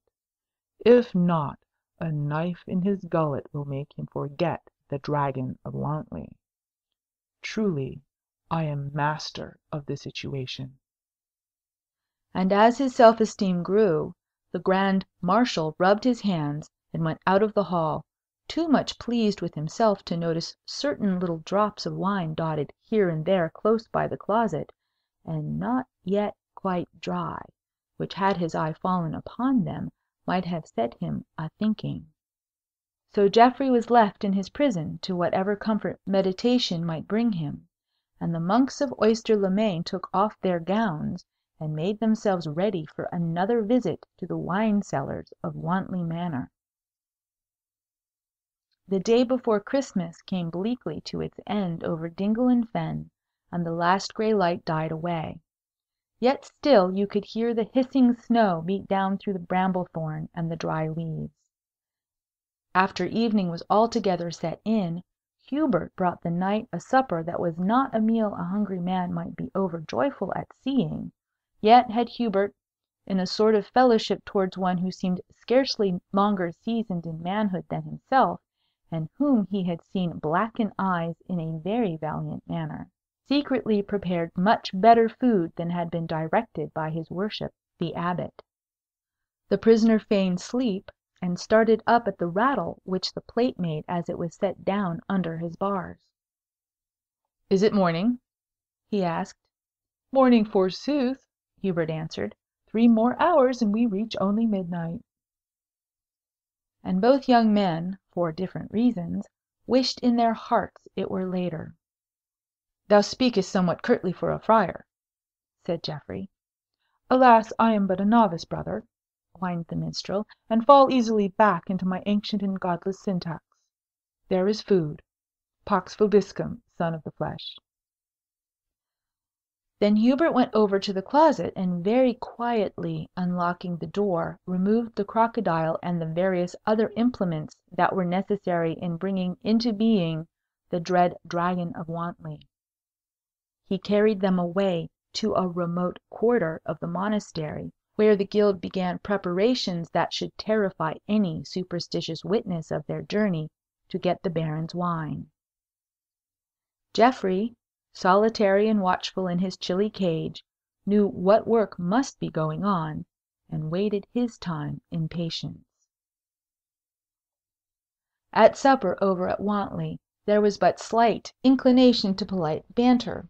If not, a knife in his gullet will make him forget the Dragon of Wantley. Truly, I am master of the situation. And as his self-esteem grew, the Grand Marshal rubbed his hands and went out of the hall, too much pleased with himself to notice certain little drops of wine dotted here and there close by the closet, and not yet quite dry, which had his eye fallen upon them might have set him a-thinking. So Geoffrey was left in his prison to whatever comfort meditation might bring him, and the monks of Oyster-le-Main took off their gowns and made themselves ready for another visit to the wine cellars of Wantley Manor. The day before Christmas came bleakly to its end over dingle and fen, and the last gray light died away. Yet still you could hear the hissing snow beat down through the bramble-thorn and the dry leaves. After evening was altogether set in, Hubert brought the knight a supper that was not a meal a hungry man might be over-joyful at seeing, yet had Hubert, in a sort of fellowship towards one who seemed scarcely longer seasoned in manhood than himself, and whom he had seen blacken eyes in a very valiant manner, secretly prepared much better food than had been directed by his worship the abbot. The prisoner feigned sleep, and started up at the rattle which the plate made as it was set down under his bars. "Is it morning?" he asked. Morning, forsooth, Hubert answered. 3 more hours, and we reach only midnight. And both young men, for different reasons, wished in their hearts it were later. "Thou speakest somewhat curtly for a friar," said Geoffrey. Alas, I am but a novice, brother, whined the minstrel, and fall easily back into my ancient and godless syntax. There is food. Pax vobiscum, son of the flesh. Then Hubert went over to the closet, and very quietly unlocking the door, removed the crocodile and the various other implements that were necessary in bringing into being the dread Dragon of Wantley. He carried them away to a remote quarter of the monastery, where the guild began preparations that should terrify any superstitious witness of their journey to get the Baron's wine. Geoffrey, solitary and watchful in his chilly cage, knew what work must be going on, and waited his time in patience. At supper over at Wantley there was but slight inclination to polite banter.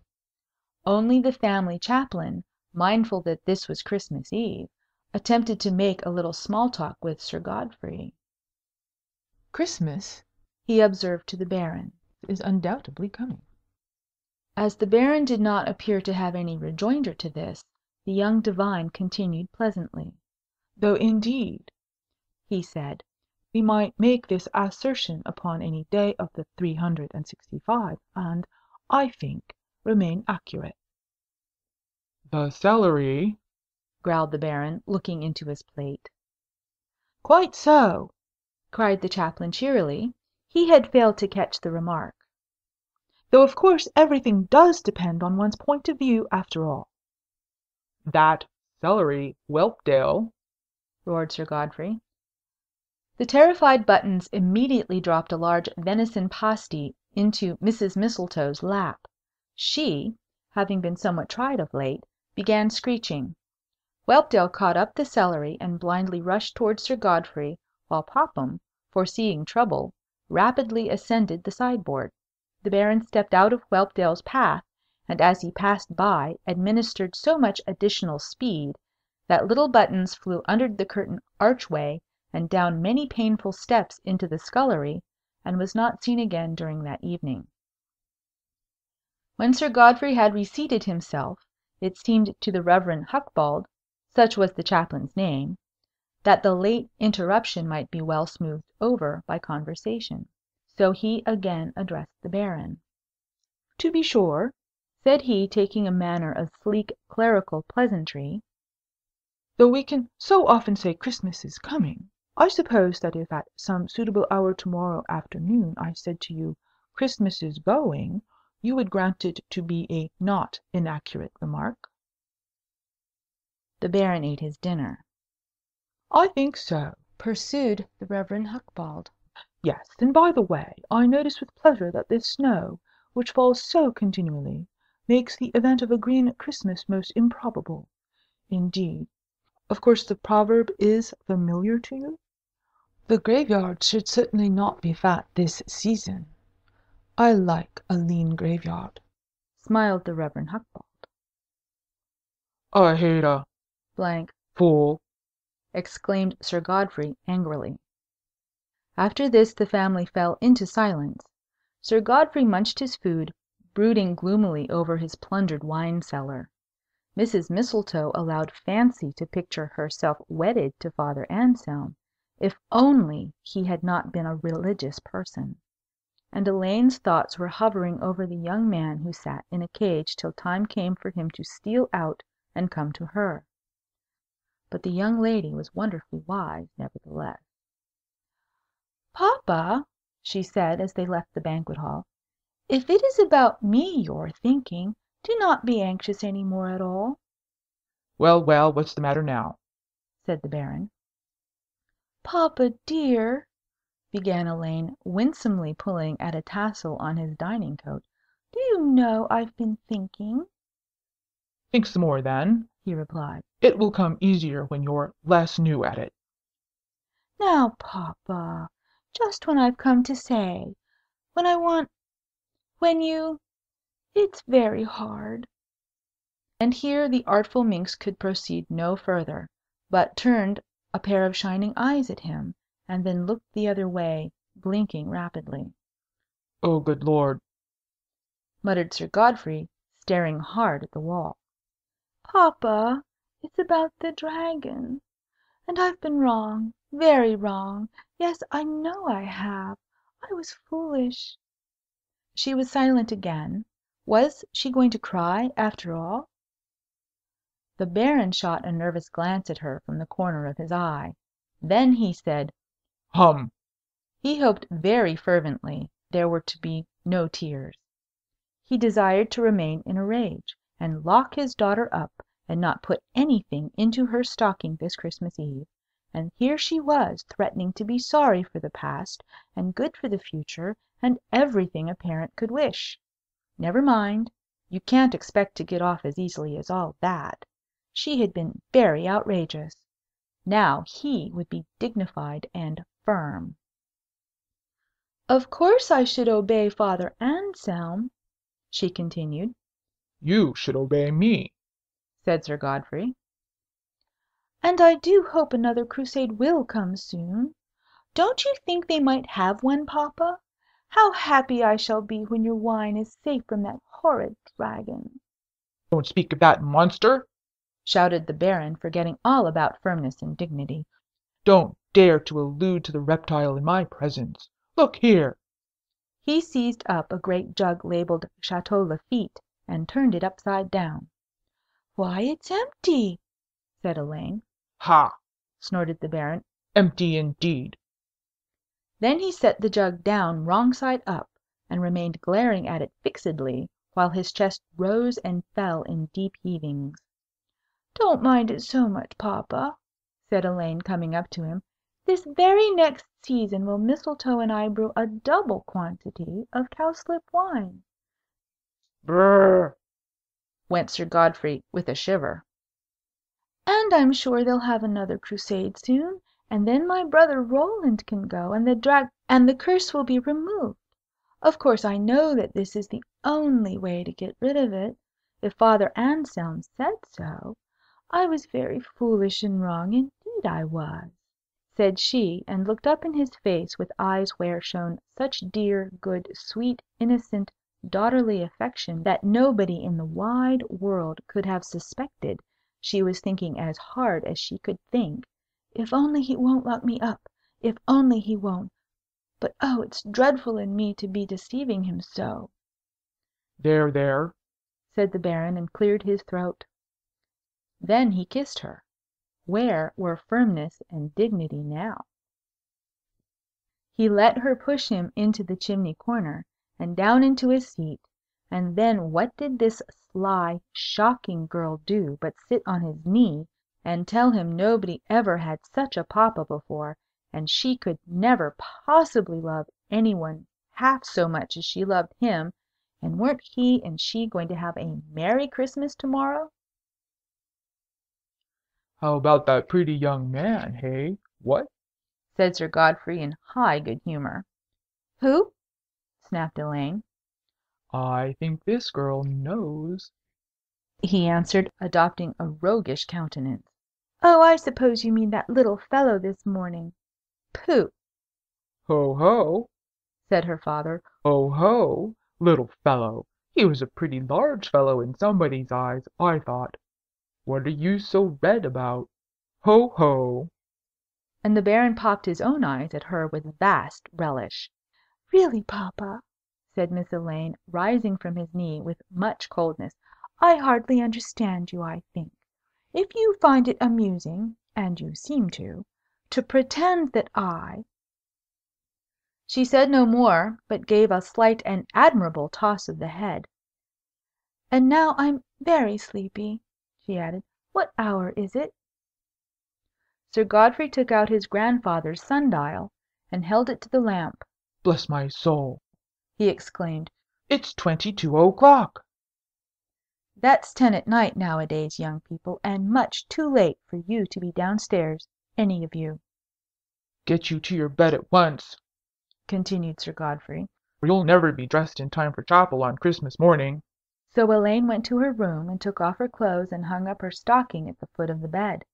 Only the family chaplain, mindful that this was Christmas Eve, attempted to make a little small talk with Sir Godfrey. Christmas, he observed to the Baron, is undoubtedly coming. As the Baron did not appear to have any rejoinder to this, the young divine continued pleasantly. Though indeed, he said, we might make this assertion upon any day of the 365, and, I think, remain accurate. The celery, growled the Baron, looking into his plate. Quite so, cried the chaplain cheerily. He had failed to catch the remark. Though of course everything does depend on one's point of view after all. That celery, Whelpdale, roared Sir Godfrey. The terrified Buttons immediately dropped a large venison pasty into Mrs. Mistletoe's lap. She, having been somewhat tried of late, began screeching. Whelpdale caught up the celery and blindly rushed towards Sir Godfrey, while Popham, foreseeing trouble, rapidly ascended the sideboard. The Baron stepped out of Whelpdale's path, and as he passed by administered so much additional speed that little Buttons flew under the curtained archway and down many painful steps into the scullery, and was not seen again during that evening. When Sir Godfrey had reseated himself, it seemed to the Reverend Hucbald, such was the chaplain's name, that the late interruption might be well smoothed over by conversation. So he again addressed the Baron. To be sure, said he, taking a manner of sleek clerical pleasantry, though we can so often say Christmas is coming, I suppose that if at some suitable hour to-morrow afternoon I said to you, Christmas is going, you would grant it to be a not inaccurate remark? The Baron ate his dinner. I think so, pursued the Reverend Hucbald. Yes, and by the way, I notice with pleasure that this snow, which falls so continually, makes the event of a green Christmas most improbable. Indeed. Of course the proverb is familiar to you? The graveyard should certainly not be fat this season. I like a lean graveyard, smiled the Reverend Hucbald. I hate a blank fool, exclaimed Sir Godfrey angrily. After this the family fell into silence. Sir Godfrey munched his food, brooding gloomily over his plundered wine cellar. Mrs. Mistletoe allowed Fancy to picture herself wedded to Father Anselm, if only he had not been a religious person. And Elaine's thoughts were hovering over the young man who sat in a cage till time came for him to steal out and come to her. But the young lady was wonderfully wise, nevertheless. "Papa," she said, as they left the banquet-hall, "if it is about me you're thinking, do not be anxious any more at all." Well, well, what's the matter now? said the Baron. "Papa, dear," began Elaine, winsomely pulling at a tassel on his dining coat, "do you know I've been thinking?" Think some more, then, he replied. It will come easier when you're less new at it. Now, papa, just when I've come to say, when I want, when you, it's very hard." And here the artful minx could proceed no further, but turned a pair of shining eyes at him, and then looked the other way, blinking rapidly. Oh, good Lord! muttered Sir Godfrey, staring hard at the wall. "Papa, it's about the dragon. And I've been wrong, very wrong. Yes, I know I have. I was foolish." She was silent again. Was she going to cry, after all? The Baron shot a nervous glance at her from the corner of his eye. Then he said, "Hum!" He hoped very fervently there were to be no tears. He desired to remain in a rage, and lock his daughter up, and not put anything into her stocking this Christmas Eve. And here she was threatening to be sorry for the past, and good for the future, and everything a parent could wish. Never mind. You can't expect to get off as easily as all that. She had been very outrageous. Now he would be dignified and firm. "Of course I should obey Father Anselm," she continued. You should obey me, said Sir Godfrey. "And I do hope another crusade will come soon. Don't you think they might have one, papa? How happy I shall be when your wine is safe from that horrid dragon!" Don't speak of that monster, shouted the Baron, forgetting all about firmness and dignity. Don't dare to allude to the reptile in my presence. Look here. He seized up a great jug labelled Chateau Lafitte, and turned it upside down. "Why, it's empty!" said Elaine. Ha! snorted the Baron. Empty indeed. Then he set the jug down wrong side up, and remained glaring at it fixedly, while his chest rose and fell in deep heavings. "Don't mind it so much, papa," said Elaine, coming up to him. "This very next season will Mistletoe and I brew a double quantity of cowslip wine." Brrr! went Sir Godfrey with a shiver. "And I'm sure they'll have another crusade soon, and then my brother Roland can go, and the curse will be removed. Of course I know that this is the only way to get rid of it, if Father Anselm said so. I was very foolish and wrong, indeed I was," said she, and looked up in his face with eyes where shone such dear, good, sweet, innocent, daughterly affection that nobody in the wide world could have suspected she was thinking as hard as she could think. "If only he won't lock me up! If only he won't! But oh, it's dreadful in me to be deceiving him so." There, there, said the Baron, and cleared his throat. Then he kissed her. Where were firmness and dignity now? He let her push him into the chimney corner, and down into a seat, and then what did this sly, shocking girl do but sit on his knee and tell him nobody ever had such a papa before, and she could never possibly love any one half so much as she loved him, And weren't he and she going to have a merry Christmas to-morrow? How about that pretty young man, hey? What? Said Sir Godfrey in high good humour. Who? Snapped Elaine. I think this girl knows, he answered, adopting a roguish countenance. Oh, I suppose you mean that little fellow this morning. Pooh! Ho, ho, said her father. ho, ho, little fellow. He was a pretty large fellow in somebody's eyes, I thought. What are you so red about? Ho, ho! And the Baron popped his own eyes at her with vast relish. Really, papa, said Miss Elaine, rising from his knee with much coldness, I hardly understand you, I think. If you find it amusing, and you seem to pretend that I... She said no more, but gave a slight and admirable toss of the head. And now I'm very sleepy, she added. What hour is it? Sir Godfrey took out his grandfather's sun-dial and held it to the lamp. Bless my soul, he exclaimed. It's 22 o'clock. That's 10 at night nowadays, young people, and much too late for you to be downstairs, any of you. Get you to your bed at once, continued Sir Godfrey, or you'll never be dressed in time for chapel on Christmas morning. So Elaine went to her room and took off her clothes and hung up her stocking at the foot of the bed.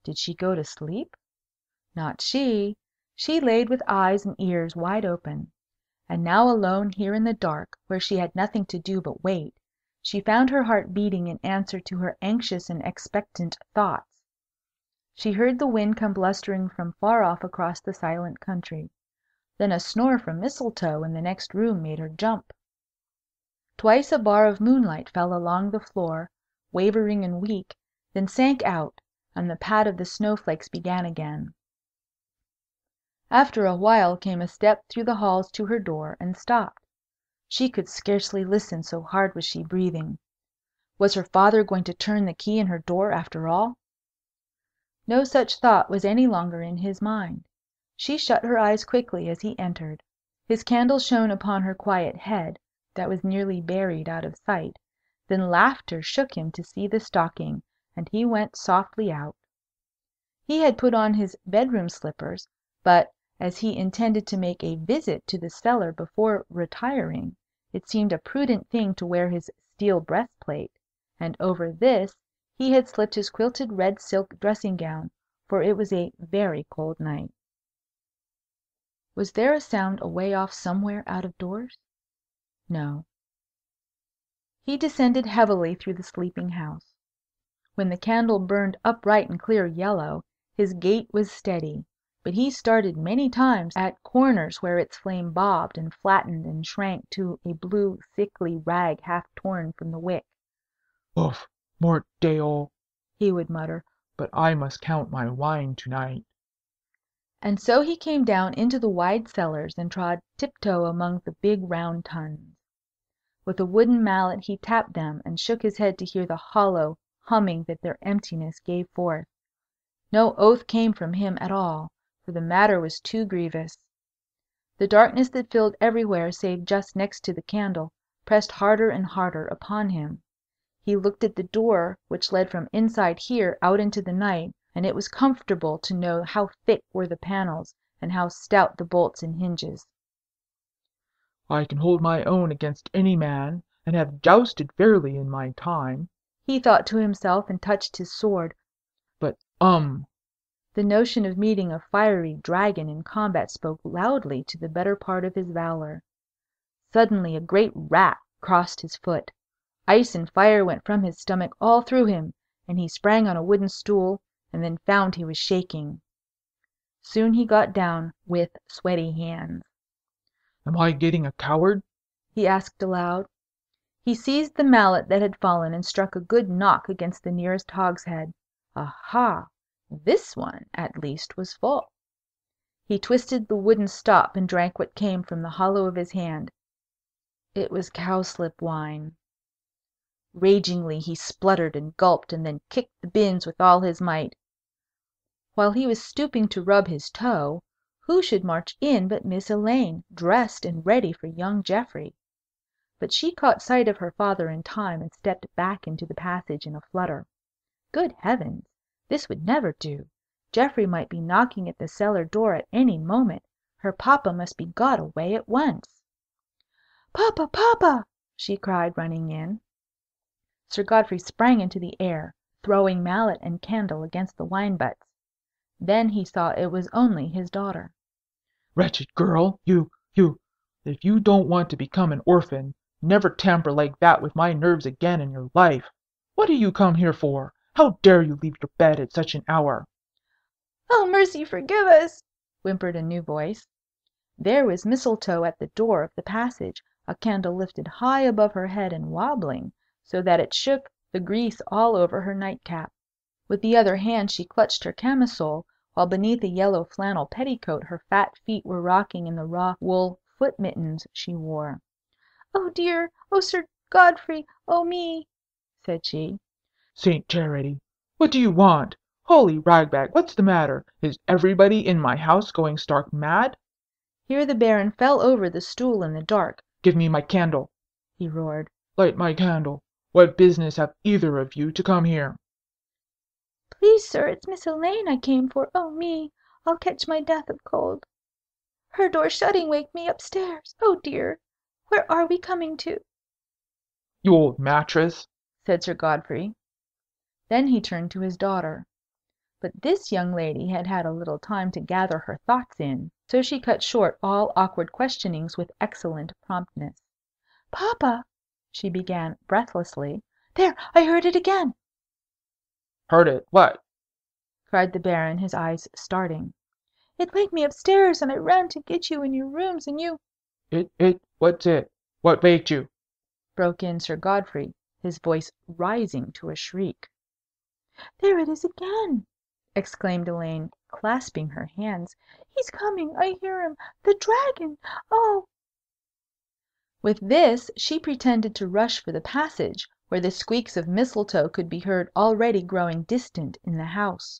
Did she go to sleep? Not she. She laid with eyes and ears wide open. And now alone here in the dark, where she had nothing to do but wait, she found her heart beating in answer to her anxious and expectant thoughts. She heard the wind come blustering from far off across the silent country. Then a snore from Mistletoe in the next room made her jump. Twice a bar of moonlight fell along the floor, wavering and weak, then sank out, and the pat of the snowflakes began again. After a while came a step through the halls to her door, and stopped. She could scarcely listen, so hard was she breathing. Was her father going to turn the key in her door after all? No such thought was any longer in his mind. She shut her eyes quickly as he entered. His candle shone upon her quiet head, that was nearly buried out of sight. Then laughter shook him to see the stocking, and he went softly out. He had put on his bedroom slippers, but as he intended to make a visit to the cellar before retiring, it seemed a prudent thing to wear his steel breastplate, and over this he had slipped his quilted red silk dressing-gown, for it was a very cold night. Was there a sound away off somewhere out of doors? No. He descended heavily through the sleeping house. When the candle burned upright and clear yellow, his gait was steady, but he started many times at corners where its flame bobbed and flattened and shrank to a blue sickly rag half torn from the wick. Oof, mort d'aieul, he would mutter, but I must count my wine to-night. And so he came down into the wide cellars and trod tiptoe among the big round tuns. With a wooden mallet he tapped them, and shook his head to hear the hollow humming that their emptiness gave forth. No oath came from him at all, for the matter was too grievous. The darkness that filled everywhere save just next to the candle pressed harder and harder upon him. He looked at the door which led from inside here out into the night, and it was comfortable to know how thick were the panels and how stout the bolts and hinges. I can hold my own against any man, and have jousted fairly in my time, he thought to himself, and touched his sword. But, the notion of meeting a fiery dragon in combat spoke loudly to the better part of his valor. Suddenly a great rat crossed his foot. Ice and fire went from his stomach all through him, and he sprang on a wooden stool, and then found he was shaking. Soon he got down with sweaty hands. Am I getting a coward? he asked aloud. He seized the mallet that had fallen, and struck a good knock against the nearest hogshead. Aha! This one, at least, was full. He twisted the wooden stop and drank what came from the hollow of his hand. It was cowslip wine. Ragingly he spluttered and gulped, and then kicked the bins with all his might. While he was stooping to rub his toe, who should march in but Miss Elaine, dressed and ready for young Geoffrey. but she caught sight of her father in time and stepped back into the passage in a flutter. Good heavens! This would never do. Geoffrey might be knocking at the cellar door at any moment. Her papa must be got away at once. "Papa, papa!" she cried, running in. Sir Godfrey sprang into the air, throwing mallet and candle against the wine butts. Then he saw it was only his daughter. Wretched girl! If you don't want to become an orphan, never tamper like that with my nerves again in your life. What do you come here for? How dare you leave your bed at such an hour?" "Oh, mercy, forgive us!" whimpered a new voice. There was Mistletoe at the door of the passage, a candle lifted high above her head and wobbling, so that it shook the grease all over her nightcap. With the other hand she clutched her camisole, while beneath a yellow flannel petticoat her fat feet were rocking in the raw wool foot mittens she wore. "Oh, dear! Oh, Sir Godfrey! Oh, me!" said she. Saint Charity! What do you want? Holy ragbag, what's the matter? Is everybody in my house going stark mad? Here the Baron fell over the stool in the dark. Give me my candle, he roared. Light my candle. What business have either of you to come here? "Please, sir, it's Miss Elaine I came for. Oh, me! I'll catch my death of cold. Her door shutting waked me upstairs. Oh, dear! Where are we coming to?" You old mattress, said Sir Godfrey. Then he turned to his daughter. But this young lady had had a little time to gather her thoughts in, so she cut short all awkward questionings with excellent promptness. "Papa," she began breathlessly. "There! I heard it again!" Heard it? What? cried the Baron, his eyes starting. "It waked me upstairs, and I ran to get you in your rooms, and you—" What's it? What waked you? broke in Sir Godfrey, his voice rising to a shriek. "There it is again!" exclaimed Elaine, clasping her hands. "He's coming! I hear him! The dragon! Oh!" With this she pretended to rush for the passage, where the squeaks of Mistletoe could be heard already growing distant in the house.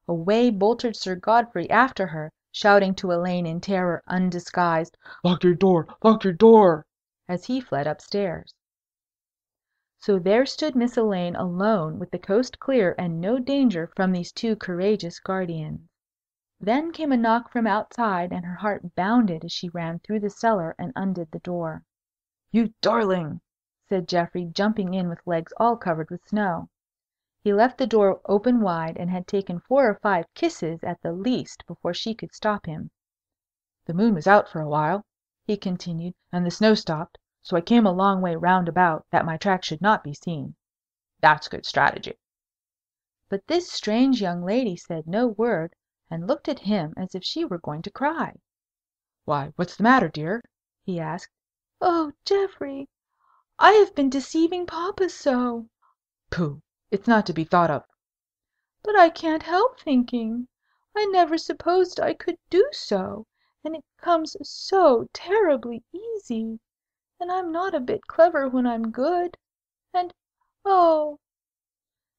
Away bolted Sir Godfrey after her, shouting to Elaine in terror undisguised, Lock your door! Lock your door! as he fled upstairs. So there stood Miss Elaine alone with the coast clear and no danger from these two courageous guardians. Then came a knock from outside, and her heart bounded as she ran through the cellar and undid the door. "You darling!" said Geoffrey, jumping in with legs all covered with snow. He left the door open wide, and had taken 4 or 5 kisses at the least before she could stop him. "The moon was out for a while," he continued, "and the snow stopped, so I came a long way round about, that my tracks should not be seen. That's good strategy." But this strange young lady said no word, and looked at him as if she were going to cry. "Why, what's the matter, dear?" he asked. "Oh, Geoffrey! I have been deceiving papa so." "Pooh! It's not to be thought of." "But I can't help thinking. I never supposed I could do so, and it comes so terribly easy. And I'm not a bit clever when I'm good. And oh!"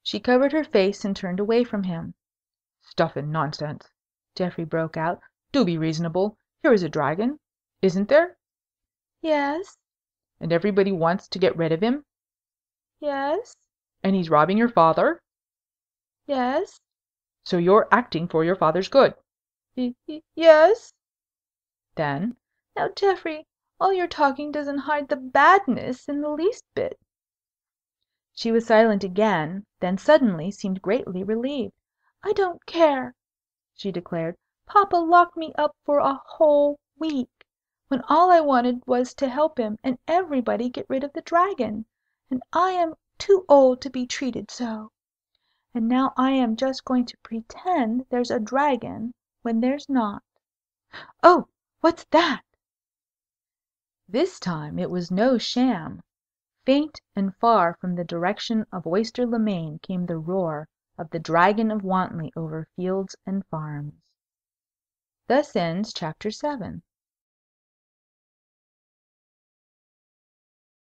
She covered her face and turned away from him. "Stuff and nonsense!" Geoffrey broke out. "Do be reasonable. Here is a dragon. Isn't there?" "Yes." "And everybody wants to get rid of him?" "Yes." "And he's robbing your father?" "Yes." "So you're acting for your father's good?" "Yes." "Then—" "Now, Geoffrey, all your talking doesn't hide the badness in the least bit." She was silent again, then suddenly seemed greatly relieved. "I don't care," she declared. "Papa locked me up for a whole week, when all I wanted was to help him and everybody get rid of the dragon, and I am too old to be treated so. And now I am just going to pretend there's a dragon when there's not. Oh, what's that?" This time it was no sham. Faint and far from the direction of Oyster-le-Main came the roar of the Dragon of Wantley over fields and farms. Thus ends Chapter 7.